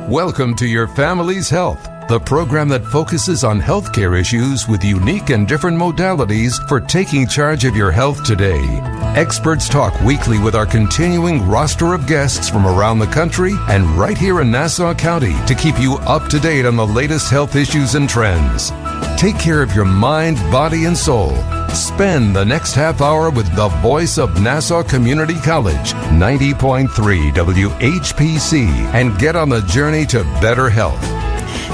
Welcome to Your Family's Health, the program that focuses on healthcare issues with unique and different modalities for taking charge of your health today. Experts talk weekly with our continuing roster of guests from around the country and right here in Nassau County to keep you up to date on the latest health issues and trends. Take care of your mind, body, and soul. Spend the next half hour with the voice of Nassau Community College, 90.3 WHPC, and get on the journey to better health.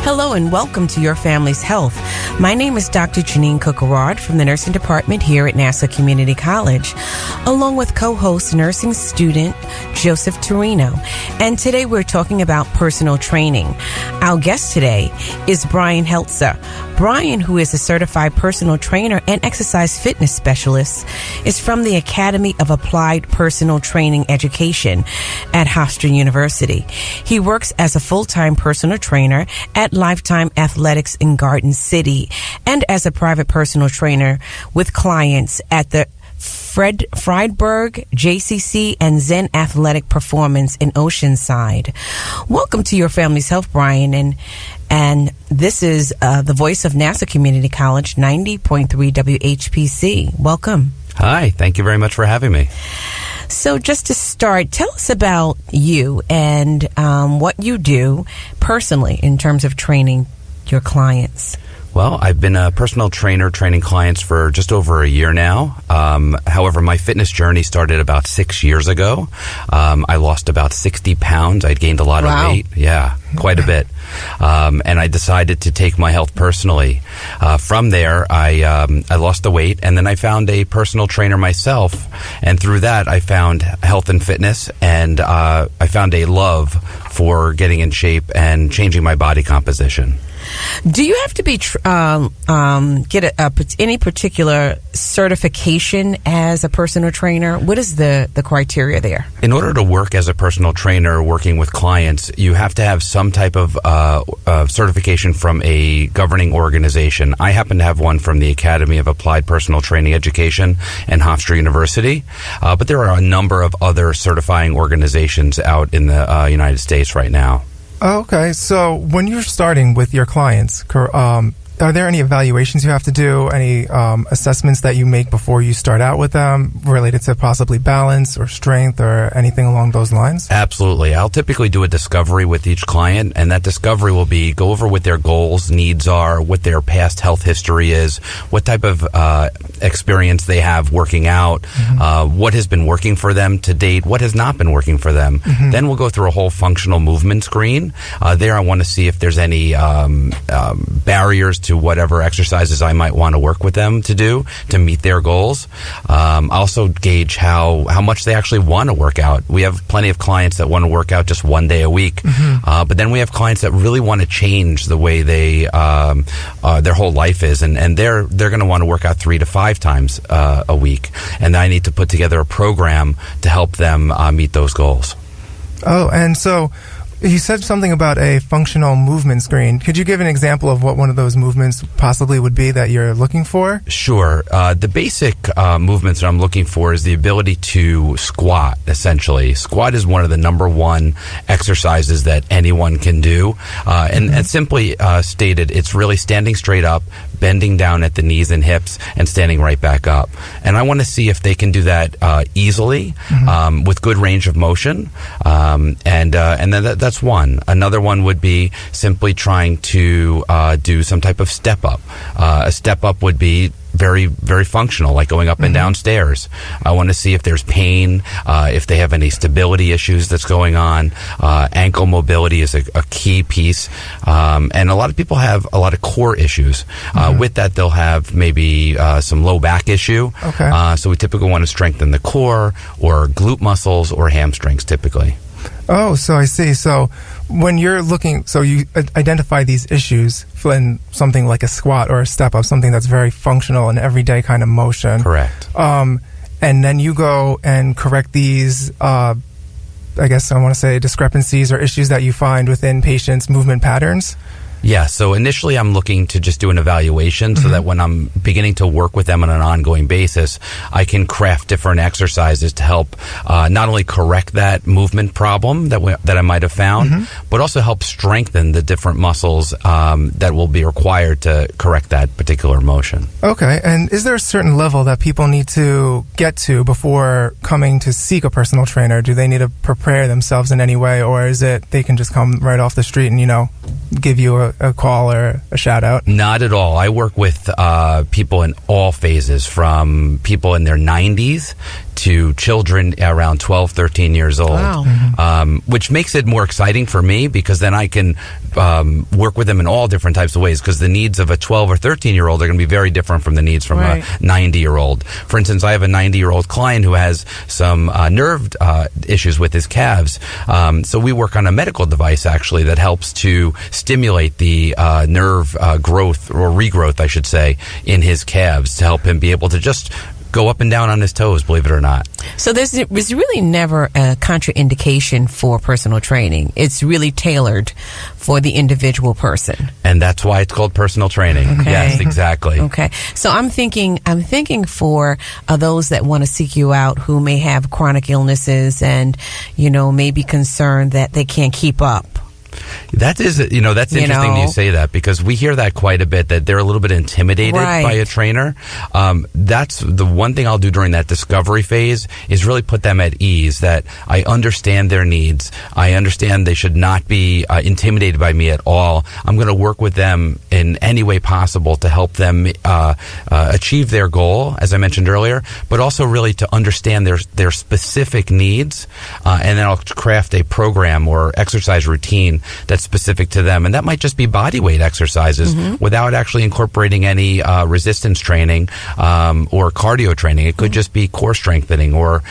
Hello and welcome to Your Family's Health. My name is Dr. Jeanine Cook-Garard from the nursing department here at Nassau Community College, along with co-host nursing student Joseph Torino. And today we're talking about personal training. Our guest today is Brian Heltzer. Brian, who is a certified personal trainer and exercise fitness specialist, is from the Academy of Applied Personal Training Education at Hofstra University. He works as a full-time personal trainer at Lifetime Athletics in Garden City and as a private personal trainer with clients at the Friedberg, JCC, and Zen Athletic Performance in Oceanside. Welcome to Your Family's Health, Brian, and this is the voice of Nassau Community College, 90.3 WHPC. Welcome. Hi, thank you very much for having me. So just to start, tell us about you and what you do personally in terms of training your clients. Well, I've been a personal trainer training clients for just over a year now. However, my fitness journey started about 6 years ago. I lost about 60 pounds. I'd gained a lot of weight. Yeah, quite a bit. And I decided to take my health personally. From there, I lost the weight, and then I found a personal trainer myself. And through that, I found health and fitness, and I found a love for getting in shape and changing my body composition. Do you have to be get any particular certification as a personal trainer? What is the criteria there? In order to work as a personal trainer working with clients, you have to have some type of certification from a governing organization. I happen to have one from the Academy of Applied Personal Training Education and Hofstra University, but there are a number of other certifying organizations out in the United States right now. Okay, so when you're starting with your clients, are there any evaluations you have to do, any assessments that you make before you start out with them related to possibly balance or strength or anything along those lines? Absolutely. I'll typically do a discovery with each client, and that discovery will be go over what their goals, needs are, what their past health history is, what type of experience they have working out, what has been working for them to date, what has not been working for them. Then we'll go through a whole functional movement screen. There I want to see if there's any barriers to whatever exercises I might want to work with them to do to meet their goals. Also gauge how much they actually want to work out. We have plenty of clients that want to work out just one day a week, but then we have clients that really want to change the way they their whole life is, and they're going to want to work out 3 to 5 times a week, and I need to put together a program to help them meet those goals. Oh, and so you said something about a functional movement screen. Could you give an example of what one of those movements possibly would be that you're looking for? Sure. The basic movements that I'm looking for is the ability to squat, essentially. Squat is one of the number one exercises that anyone can do. And simply stated, it's really standing straight up, bending down at the knees and hips, and standing right back up. And I want to see if they can do that easily, with good range of motion. And then that's one. Another one would be simply trying to do some type of step up. A step up would be very, very functional, like going up and down stairs. I want to see if there's pain, if they have any stability issues that's going on. Ankle mobility is a key piece. And a lot of people have a lot of core issues. With that, they'll have maybe some low back issue. Okay. So we typically want to strengthen the core or glute muscles or hamstrings typically. Oh, so I see. So when you're looking, so you identify these issues in something like a squat or a step up, something that's very functional and everyday kind of motion. Correct. And then you go and correct these, I guess I want to say discrepancies or issues that you find within patients' movement patterns. Yeah, so initially I'm looking to just do an evaluation so that when I'm beginning to work with them on an ongoing basis, I can craft different exercises to help not only correct that movement problem that I might have found, but also help strengthen the different muscles that will be required to correct that particular motion. Okay, and is there a certain level that people need to get to before coming to seek a personal trainer? Do they need to prepare themselves in any way, or is it they can just come right off the street and, give you a call or a shout out? Not at all. I work with people in all phases, from people in their 90s to children around 12, 13 years old. Wow. Which makes it more exciting for me, because then I can work with them in all different types of ways, because the needs of a 12 or 13-year-old are going to be very different from the needs from a 90-year-old. For instance, I have a 90-year-old client who has some nerve issues with his calves. So we work on a medical device, actually, that helps to stimulate the nerve growth, or regrowth, I should say, in his calves, to help him be able to just go up and down on his toes, believe it or not. So there's really never a contraindication for personal training. It's really tailored for the individual person. And that's why it's called personal training. Okay. Yes, exactly. Okay. So I'm thinking for those that want to seek you out who may have chronic illnesses and, may be concerned that they can't keep up. That's interesting you say that, because we hear that quite a bit, that they're a little bit intimidated by a trainer. That's the one thing I'll do during that discovery phase, is really put them at ease, that I understand their needs. I understand they should not be intimidated by me at all. I'm going to work with them in any way possible to help them achieve their goal, as I mentioned earlier, but also really to understand their specific needs. And then I'll craft a program or exercise routine that's specific to them, and that might just be body weight exercises without actually incorporating any resistance training or cardio training. It could just be core strengthening or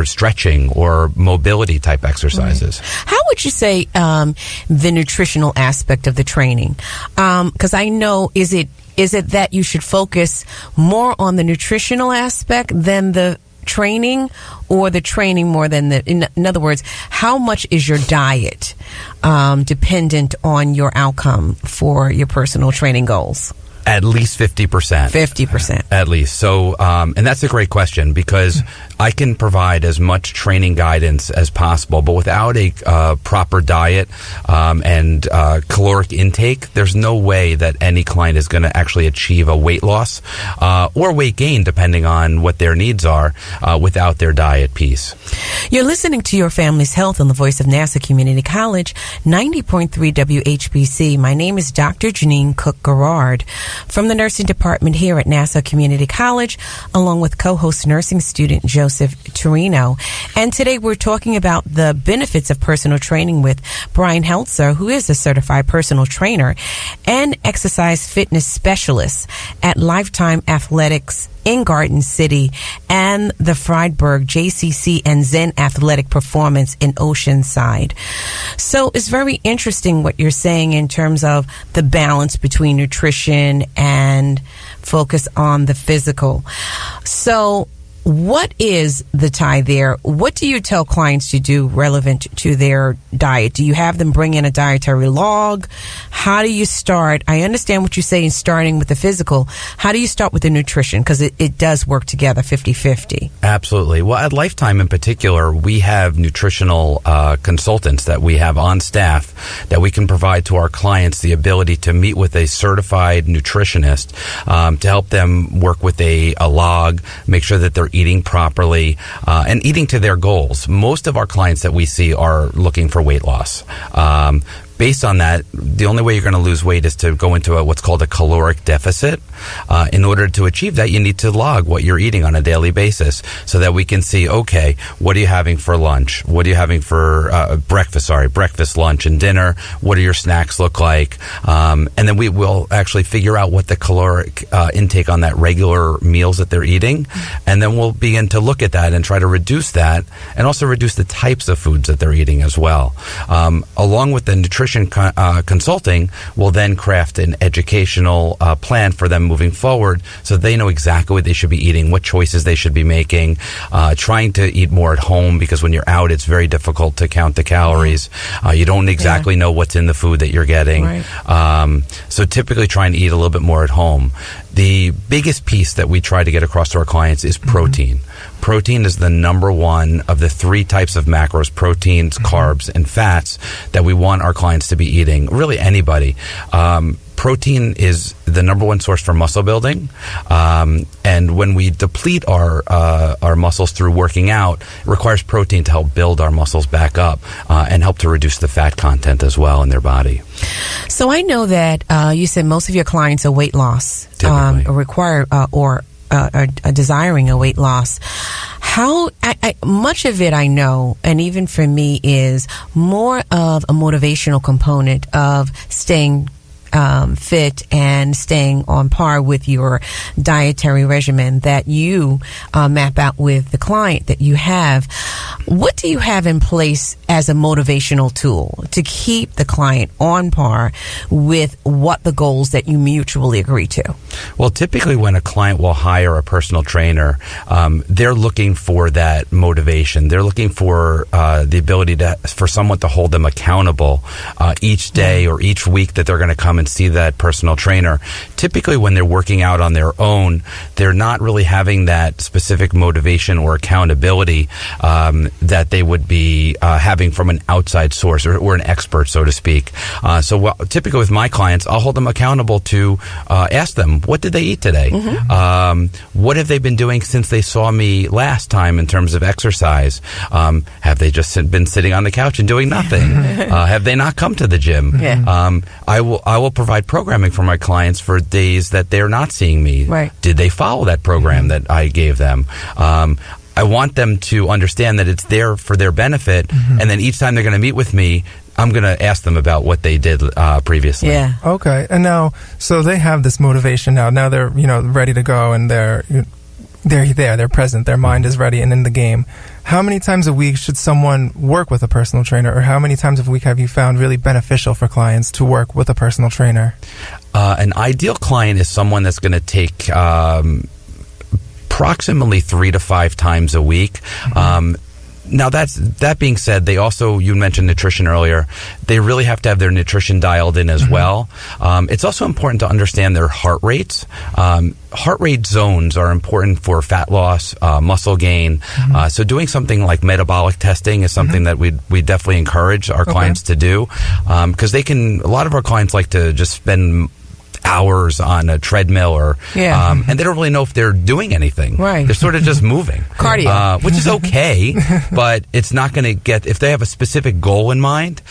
stretching or mobility type exercises. How would you say the nutritional aspect of the training? Because I know, is it that you should focus more on the nutritional aspect than the training, or the training more than in other words, how much is your diet dependent on your outcome for your personal training goals? At least 50%. 50%. At least. So, and that's a great question, because I can provide as much training guidance as possible, but without a proper diet and caloric intake, there's no way that any client is going to actually achieve a weight loss or weight gain, depending on what their needs are, without their diet piece. You're listening to Your Family's Health on the voice of Nassau Community College, 90.3 WHPC. My name is Dr. Jeanine Cook-Garard from the nursing department here at Nassau Community College, along with co-host nursing student Joseph Torino. And today we're talking about the benefits of personal training with Brian Heltzer, who is a certified personal trainer and exercise fitness specialist at Lifetime Athletics in Garden City and the Friedberg JCC and Zen Athletic Performance in Oceanside. So it's very interesting what you're saying in terms of the balance between nutrition and focus on the physical. So what is the tie there? What do you tell clients to do relevant to their diet? Do you have them bring in a dietary log? How do you start? I understand what you're saying, starting with the physical. How do you start with the nutrition? Because it does work together 50-50. Absolutely. Well, at Lifetime in particular, we have nutritional consultants that we have on staff that we can provide to our clients the ability to meet with a certified nutritionist to help them work with a log, make sure that they're eating properly, and eating to their goals. Most of our clients that we see are looking for weight loss. Based on that, the only way you're going to lose weight is to go into what's called a caloric deficit. In order to achieve that, you need to log what you're eating on a daily basis so that we can see, okay, what are you having for lunch? What are you having for breakfast, lunch, and dinner? What do your snacks look like? And then we will actually figure out what the caloric intake on that regular meals that they're eating. And then we'll begin to look at that and try to reduce that, and also reduce the types of foods that they're eating as well. Along with the nutrition nutrition consulting will then craft an educational plan for them moving forward, so they know exactly what they should be eating, what choices they should be making, trying to eat more at home, because when you're out, it's very difficult to count the calories. You don't exactly know what's in the food that you're getting. Right. So typically trying to eat a little bit more at home. The biggest piece that we try to get across to our clients is protein. Protein is the number one of the three types of macros, proteins, carbs, and fats, that we want our clients to be eating. Really anybody. Protein is the number one source for muscle building, and when we deplete our muscles through working out, it requires protein to help build our muscles back up and help to reduce the fat content as well in their body. So I know that you said most of your clients are weight loss, require or are desiring a weight loss. How much of it I know, and even for me, is more of a motivational component of staying fit and staying on par with your dietary regimen that you map out with the client that you have. What do you have in place as a motivational tool to keep the client on par with what the goals that you mutually agree to? Well, typically when a client will hire a personal trainer, they're looking for that motivation. They're looking for the ability for someone to hold them accountable each day or each week that they're going to come and see that personal trainer. Typically when they're working out on their own, they're not really having that specific motivation or accountability that they would be having from an outside source or an expert, so to speak. So typically with my clients, I'll hold them accountable to ask them, what did they eat today? What have they been doing since they saw me last time in terms of exercise? Have they just been sitting on the couch and doing nothing? Have they not come to the gym? I will provide programming for my clients for days that they're not seeing me. Right. Did they follow that program that I gave them? I want them to understand that it's there for their benefit, and then each time they're going to meet with me, I'm going to ask them about what they did previously. Yeah. Okay. And now, so they have this motivation now. Now they're, ready to go, and they're there, they're present, their mind is ready and in the game. How many times a week should someone work with a personal trainer, or how many times a week have you found really beneficial for clients to work with a personal trainer? An ideal client is someone that's going to take approximately 3 to 5 times a week. Now, that being said, you mentioned nutrition earlier. They really have to have their nutrition dialed in as well. It's also important to understand their heart rates. Heart rate zones are important for fat loss, muscle gain. So doing something like metabolic testing is something that we definitely encourage our clients to do, because a lot of our clients like to just spend hours on a treadmill and they don't really know if they're doing anything. Right. They're sort of just moving. Cardio. Which is okay, but it's not going to if they have a specific goal in mind,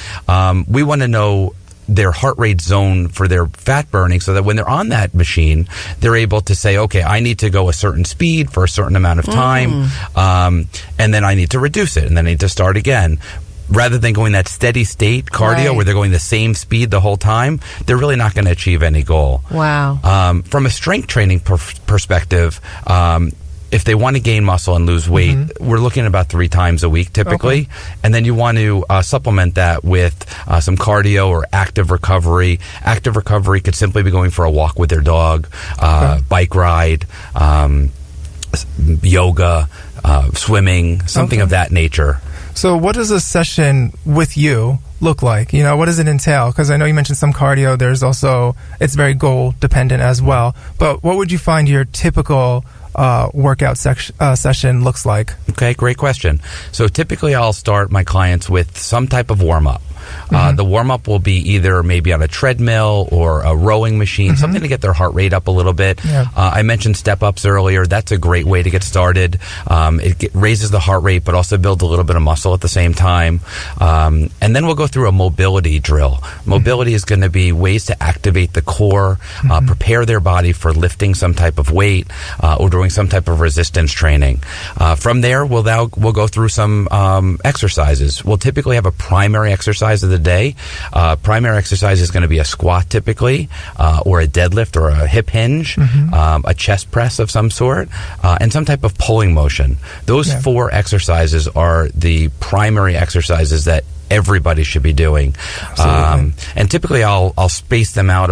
we want to know their heart rate zone for their fat burning, so that when they're on that machine, they're able to say, okay, I need to go a certain speed for a certain amount of time, and then I need to reduce it, and then I need to start again. Rather than going that steady state cardio where they're going the same speed the whole time, they're really not going to achieve any goal. Wow. From a strength training perspective, if they want to gain muscle and lose weight, we're looking at about 3 times a week typically. And then you want to supplement that with some cardio or active recovery. Active recovery could simply be going for a walk with their dog, bike ride, yoga, swimming, something of that nature. So what does a session with you look like? What does it entail? Because I know you mentioned some cardio. There's also, it's very goal dependent as well. But what would you find your typical workout session looks like? Okay, great question. So typically I'll start my clients with some type of warm-up. The warm-up will be either maybe on a treadmill or a rowing machine, something to get their heart rate up a little bit. I mentioned step-ups earlier. That's a great way to get started. It raises the heart rate, but also builds a little bit of muscle at the same time. And then we'll go through a mobility drill. Mobility is going to be ways to activate the core, prepare their body for lifting some type of weight or doing some type of resistance training. From there, we'll go through some exercises. We'll typically have a primary exercise of the day. Primary exercise is going to be a squat typically, or a deadlift or a hip hinge, a chest press of some sort, and some type of pulling motion. Those 4 exercises are the primary exercises that everybody should be doing. And typically I'll space them out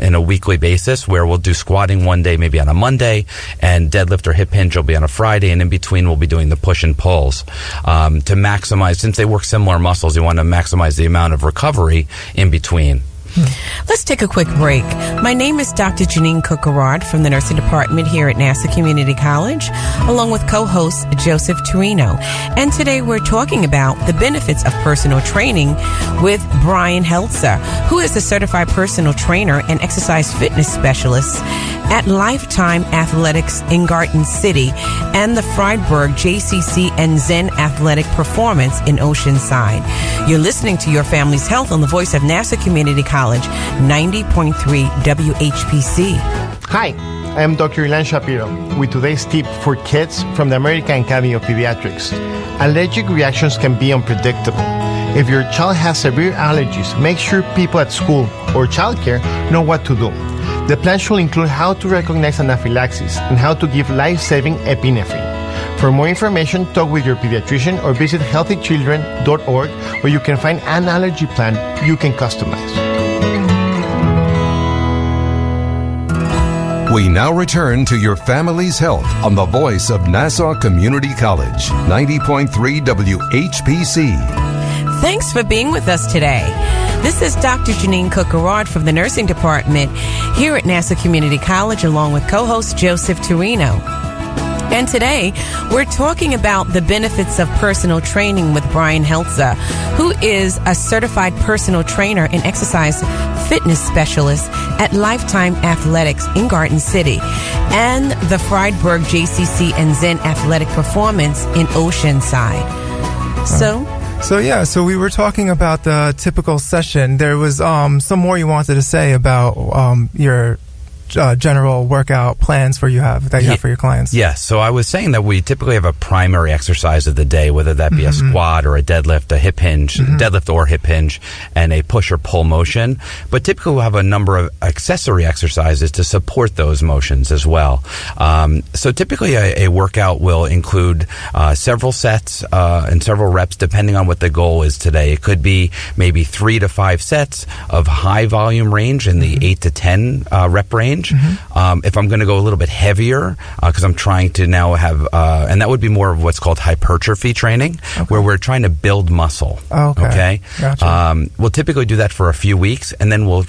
in a weekly basis, where we'll do squatting one day, maybe on a Monday, and deadlift or hip hinge will be on a Friday, and in between we'll be doing the push and pulls to maximize, since they work similar muscles, you want to maximize the amount of recovery in between. Let's take a quick break. My name is Dr. Jeanine Cook-Garard from the nursing department here at Nassau Community College, along with co-host Joseph Torino. And today we're talking about the benefits of personal training with Brian Heltzer, who is a certified personal trainer and exercise fitness specialist at Lifetime Athletics in Garden City and the Friedberg JCC and Zen Athletic Performance in Oceanside. You're listening to Your Family's Health on the voice of Nassau Community College, 90.3 WHPC. Hi, I am Dr. Ilan Shapiro with today's tip for kids from the American Academy of Pediatrics. Allergic reactions can be unpredictable. If your child has severe allergies, make sure people at school or childcare know what to do. The plan should include how to recognize anaphylaxis and how to give life-saving epinephrine. For more information, talk with your pediatrician or visit healthychildren.org, where you can find an allergy plan you can customize. We now return to Your Family's Health on the voice of Nassau Community College, 90.3 WHPC. Thanks for being with us today. This is Dr. Jeanine Cook-Garard from the nursing department here at Nassau Community College, along with co-host Joseph Torino. And today, we're talking about the benefits of personal training with Brian Heltzer, who is a certified personal trainer and exercise fitness specialist at Lifetime Athletics in Garden City and the Friedberg JCC and Zen Athletic Performance in Oceanside. So we were talking about the typical session. There was some more you wanted to say about your general workout plans you have for your clients. Yes. So I was saying that we typically have a primary exercise of the day, whether that be a squat or a deadlift, a hip hinge, deadlift or hip hinge, and a push or pull motion. But typically we'll have a number of accessory exercises to support those motions as well. So typically a workout will include several sets and several reps, depending on what the goal is today. It could be maybe 3 to 5 sets of high volume range in the 8 to 10 rep range. If I'm going to go a little bit heavier, because I'm trying to now have, and that would be more of what's called hypertrophy training, where we're trying to build muscle. Okay. Gotcha. We'll typically do that for a few weeks, and then we'll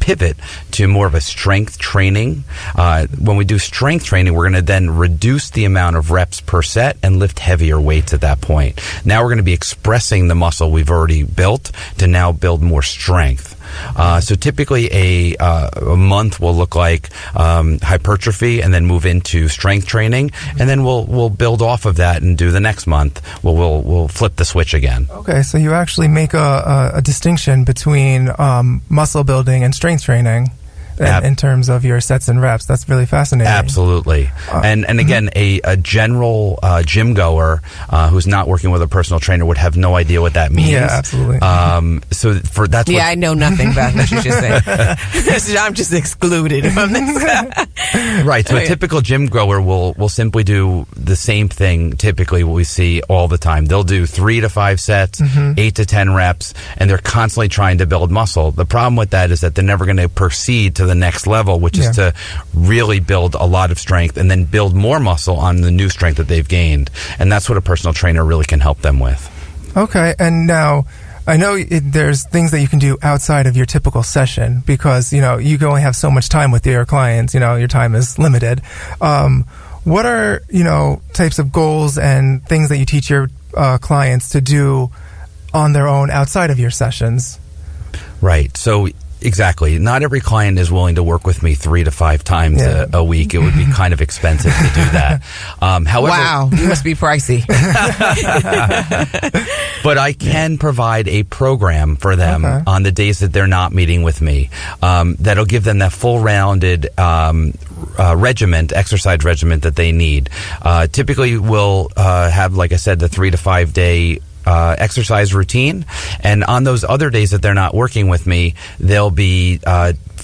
pivot to more of a strength training. When we do strength training, we're going to then reduce the amount of reps per set and lift heavier weights at that point. Now we're going to be expressing the muscle we've already built to now build more strength. So typically a month will look like hypertrophy, and then move into strength training, and then we'll build off of that and do the next month. We'll flip the switch again. Okay, so you actually make a distinction between muscle building and strength training. In terms of your sets and reps. That's really fascinating. Absolutely. And again, a general gym goer who's not working with a personal trainer would have no idea what that means. Yeah, absolutely. I know nothing about what you just said. I'm just excluded from this. Right. So a typical gym goer will simply do the same thing, typically what we see all the time. They'll do 3 to 5 sets, 8 to 10 reps, and they're constantly trying to build muscle. The problem with that is that they're never going to proceed to the next level, which is to really build a lot of strength and then build more muscle on the new strength that they've gained. And that's what a personal trainer really can help them with. Okay. And now, I know there's things that you can do outside of your typical session because, you can only have so much time with your clients. Your time is limited. What are, types of goals and things that you teach your clients to do on their own outside of your sessions? Right. So exactly. Not every client is willing to work with me 3 to 5 times a week. It would be kind of expensive to do that. However, wow, you must be pricey. But I can provide a program for them on the days that they're not meeting with me. That'll give them that full-rounded exercise regimen that they need. Typically, we'll have, like I said, the 3 to 5 day exercise routine, and on those other days that they're not working with me, they'll be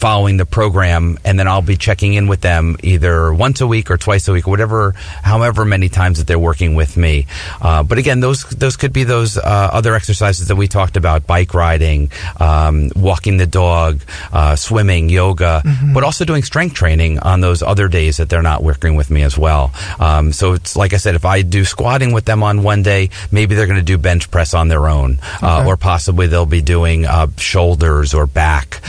following the program, and then I'll be checking in with them either once a week or twice a week, however many times that they're working with me. But again, those could be those other exercises that we talked about: bike riding, walking the dog, swimming, yoga, but also doing strength training on those other days that they're not working with me as well. So it's like I said, if I do squatting with them on one day, maybe they're going to do bench press on their own, or possibly they'll be doing shoulders or back,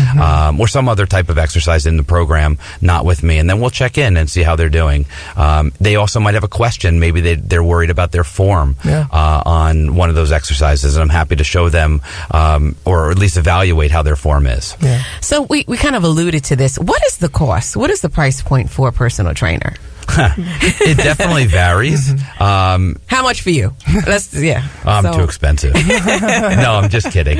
or some other type of exercise in the program, not with me. And then we'll check in and see how they're doing. They also might have a question. Maybe they're worried about their form on one of those exercises, and I'm happy to show them, or at least evaluate how their form is. Yeah. So we kind of alluded to this. What is the cost? What is the price point for a personal trainer? It definitely varies. How much for you? I'm too expensive. No, I'm just kidding.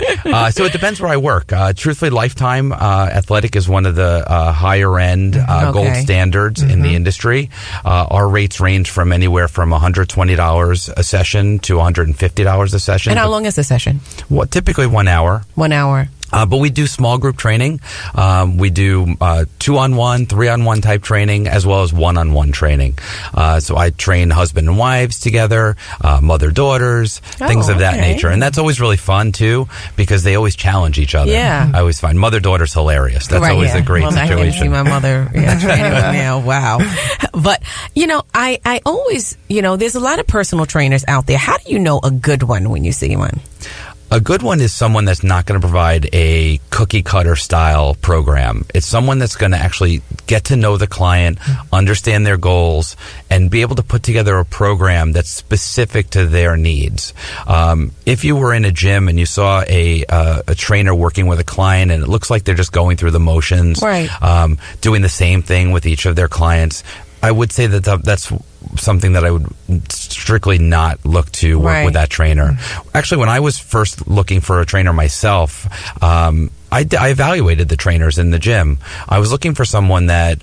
So it depends where I work. Truthfully, Lifetime Athletic is one of the higher end gold standards in the industry. Our rates range from anywhere from $120 a session to $150 a session. And how long is the session? Well, typically 1 hour. 1 hour. But we do small group training. We do 2-on-1, 3-on-1 type training, as well as 1-on-1 training. So I train husband and wives together, mother-daughters, things of that nature. And that's always really fun, too, because they always challenge each other. Yeah. I always find mother-daughter's hilarious. That's always a great situation. I can see my mother training with now. Wow. But, I always, there's a lot of personal trainers out there. How do you know a good one when you see one? A good one is someone that's not going to provide a cookie cutter style program. It's someone that's going to actually get to know the client, understand their goals, and be able to put together a program that's specific to their needs. If you were in a gym and you saw a trainer working with a client and it looks like they're just going through the motions, doing the same thing with each of their clients, I would say that's something that I would strictly not look to work with that trainer. Actually, when I was first looking for a trainer myself, I evaluated the trainers in the gym. I was looking for someone that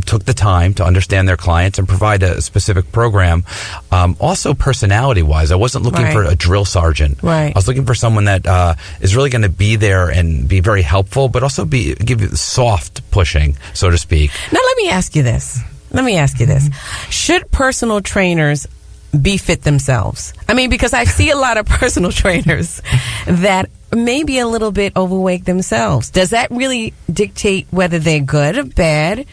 took the time to understand their clients and provide a specific program. Also, personality-wise, I wasn't looking for a drill sergeant. I was looking for someone that is really going to be there and be very helpful, but also give you soft pushing, so to speak. Now, let me ask you this. Should personal trainers be fit themselves? I mean, because I see a lot of personal trainers that may be a little bit overweight themselves. Does that really dictate whether they're good or bad,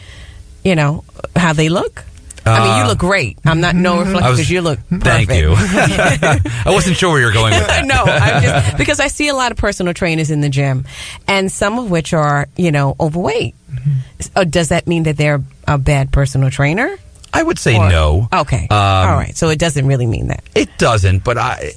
how they look? I mean, you look great. I'm not reflective because you look perfect. Thank you. I wasn't sure where you're going with that. No, because I see a lot of personal trainers in the gym, and some of which are, overweight. Does that mean that they're a bad personal trainer? I would say no. Okay. All right. So it doesn't really mean that. It doesn't, but I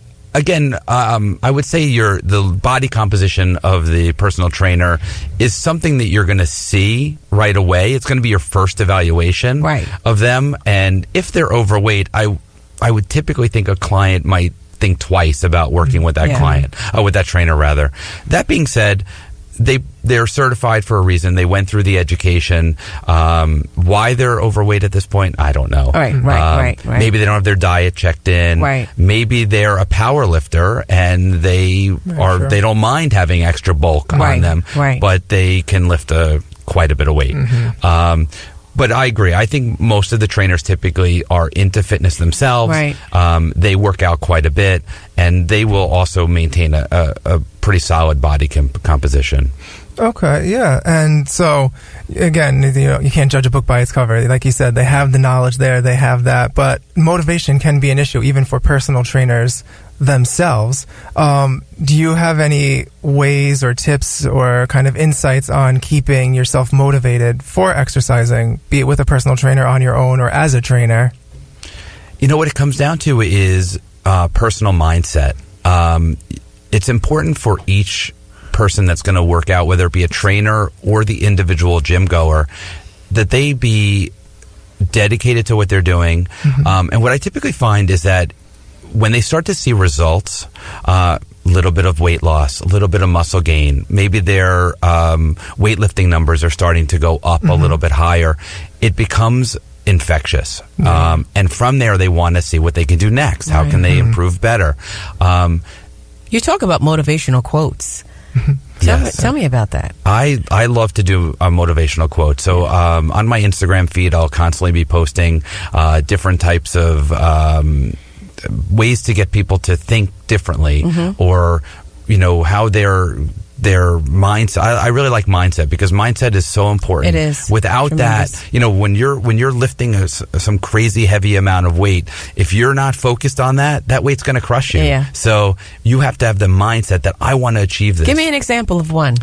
would say the body composition of the personal trainer is something that you're going to see right away. It's going to be your first evaluation of them. And if they're overweight, I would typically think a client might think twice about working with that client, with that trainer rather. That being said, they're certified for a reason. They went through the education. Why they're overweight at this point, I don't know. Right. Maybe they don't have their diet checked in. Maybe they're a power lifter and they don't mind having extra bulk on them, but they can lift quite a bit of weight. But I agree. I think most of the trainers typically are into fitness themselves. They work out quite a bit, and they will also maintain a pretty solid body composition. Okay, yeah. And so, again, you can't judge a book by its cover. Like you said, they have the knowledge there, they have that. But motivation can be an issue, even for personal trainers themselves. Do you have any ways or tips or kind of insights on keeping yourself motivated for exercising, be it with a personal trainer, on your own, or as a trainer? What it comes down to is personal mindset. It's important for each person that's going to work out, whether it be a trainer or the individual gym goer, that they be dedicated to what they're doing. And what I typically find is that when they start to see results, a little bit of weight loss, a little bit of muscle gain, maybe their weightlifting numbers are starting to go up a little bit higher, it becomes infectious. And from there, they want to see what they can do next. How can they improve better? You talk about motivational quotes. Tell me about that. I love to do a motivational quote. So on my Instagram feed, I'll constantly be posting different types of ways to get people to think differently, or how their mindset. I really like mindset, because mindset is so important. It is. Without tremendous. that, when you're lifting some crazy heavy amount of weight, if you're not focused on that weight's going to crush you. Yeah. So you have to have the mindset that I want to achieve this. Give me an example of one.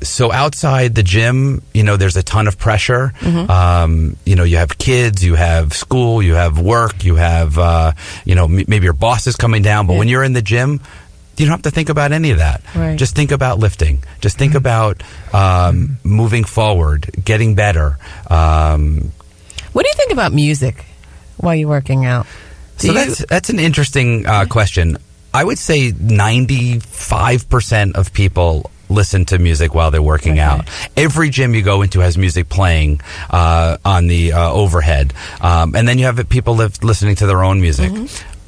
So outside the gym, there's a ton of pressure. You have kids, you have school, you have work, you have, maybe your boss is coming down. But when you're in the gym, you don't have to think about any of that. Right. Just think about lifting. Just think about moving forward, getting better. What do you think about music while you're working out? That's an interesting question. I would say 95% of people listen to music while they're working out. Every gym you go into has music playing on the overhead. And then you have people listening to their own music.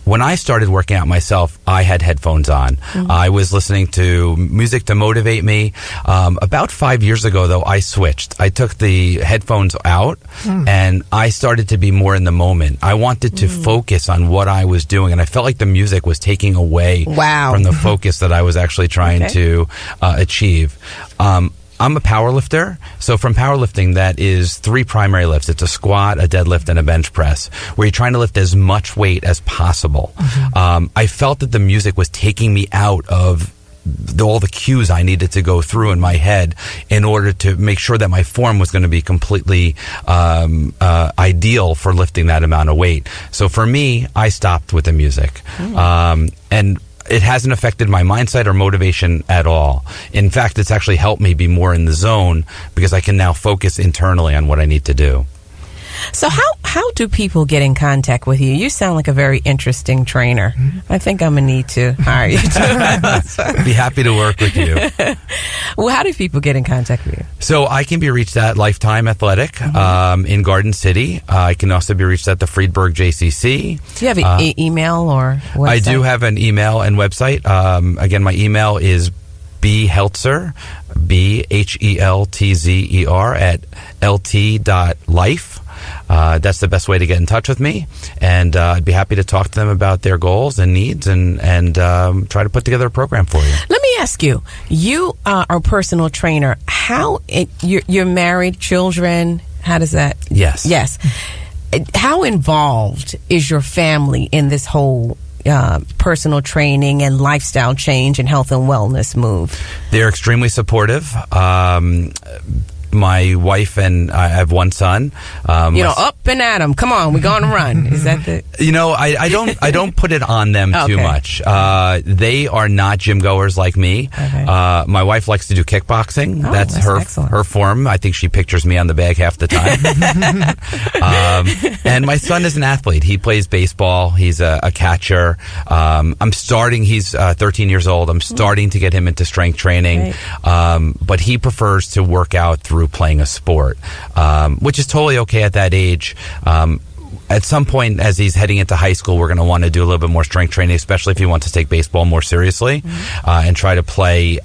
When I started working out myself, I had headphones on. I was listening to music to motivate me. About 5 years ago, though, I switched. I took the headphones out, and I started to be more in the moment. I wanted to focus on what I was doing, and I felt like the music was taking away from the focus that I was actually trying to achieve. I'm a power lifter. So from powerlifting, that is 3 primary lifts. It's a squat, a deadlift, and a bench press, where you're trying to lift as much weight as possible. I felt that the music was taking me out of all the cues I needed to go through in my head in order to make sure that my form was going to be completely ideal for lifting that amount of weight. So for me, I stopped with the music. And it hasn't affected my mindset or motivation at all. In fact, it's actually helped me be more in the zone, because I can now focus internally on what I need to do. So how do people get in contact with you? You sound like a very interesting trainer. I think I'm going to need to hire you. Be happy to work with you. Well, how do people get in contact with you? So I can be reached at Lifetime Athletic in Garden City. I can also be reached at the Friedberg JCC. Do you have an email or website? I do have an email and website. Again, my email is bheltzer, BHELTZER @lt.life. That's the best way to get in touch with me, and I'd be happy to talk to them about their goals and needs, and try to put together a program for you. Let me ask you: you are a personal trainer. You're married, children? How does that? Yes. How involved is your family in this whole personal training and lifestyle change and health and wellness move? They're extremely supportive. My wife and I have one son. Up and at 'em. Come on, we're going to run. Is that the? I don't put it on them too much. They are not gym goers like me. Okay. My wife likes to do kickboxing. That's her excellent. Her form. I think she pictures me on the bag half the time. And my son is an athlete. He plays baseball. He's a catcher. He's 13 years old. I'm starting to get him into strength training. But he prefers to work out through playing a sport, which is totally okay at that age. At some point, as he's heading into high school, we're going to want to do a little bit more strength training, especially if he wants to take baseball more seriously, and try to play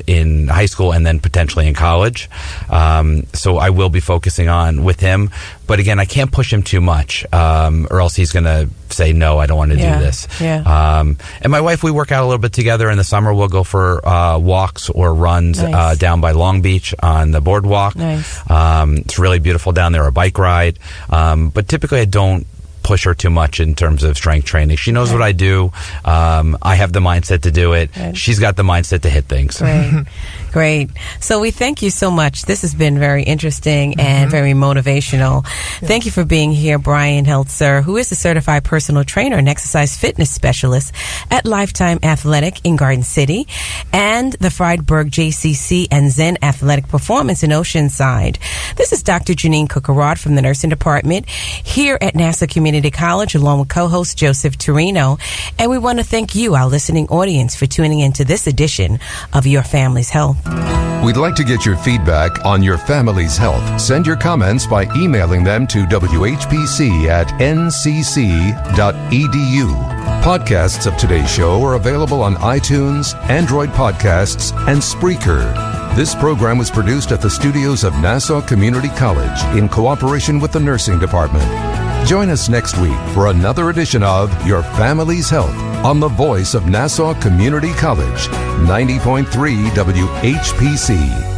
in high school and then potentially in college. So I will be focusing on with him. But again, I can't push him too much, or else he's going to say, no, I don't want to do this. And my wife, we work out a little bit together. In the summer, we'll go for walks or runs down by Long Beach on the boardwalk. It's really beautiful down there, a bike ride. But typically, I don't push her too much in terms of strength training. She knows what I do. I have the mindset to do it. She's got the mindset to hit things. Great. So we thank you so much. This has been very interesting and very motivational. Thank you for being here, Brian Heltzer, who is a certified personal trainer and exercise fitness specialist at Lifetime Athletic in Garden City and the Friedberg JCC and Zen Athletic Performance in Oceanside. This is Dr. Jeanine Cook-Garard from the nursing department here at NASA Community Community College, along with co-host Joseph Torino. And we want to thank you, our listening audience, for tuning into this edition of Your Family's Health. We'd like to get your feedback on your family's health. Send your comments by emailing them to whpc@ncc.edu. Podcasts of today's show are available on iTunes, Android Podcasts, and Spreaker. This program was produced at the studios of Nassau Community College in cooperation with the Nursing Department. Join us next week for another edition of Your Family's Health on the voice of Nassau Community College, 90.3 WHPC.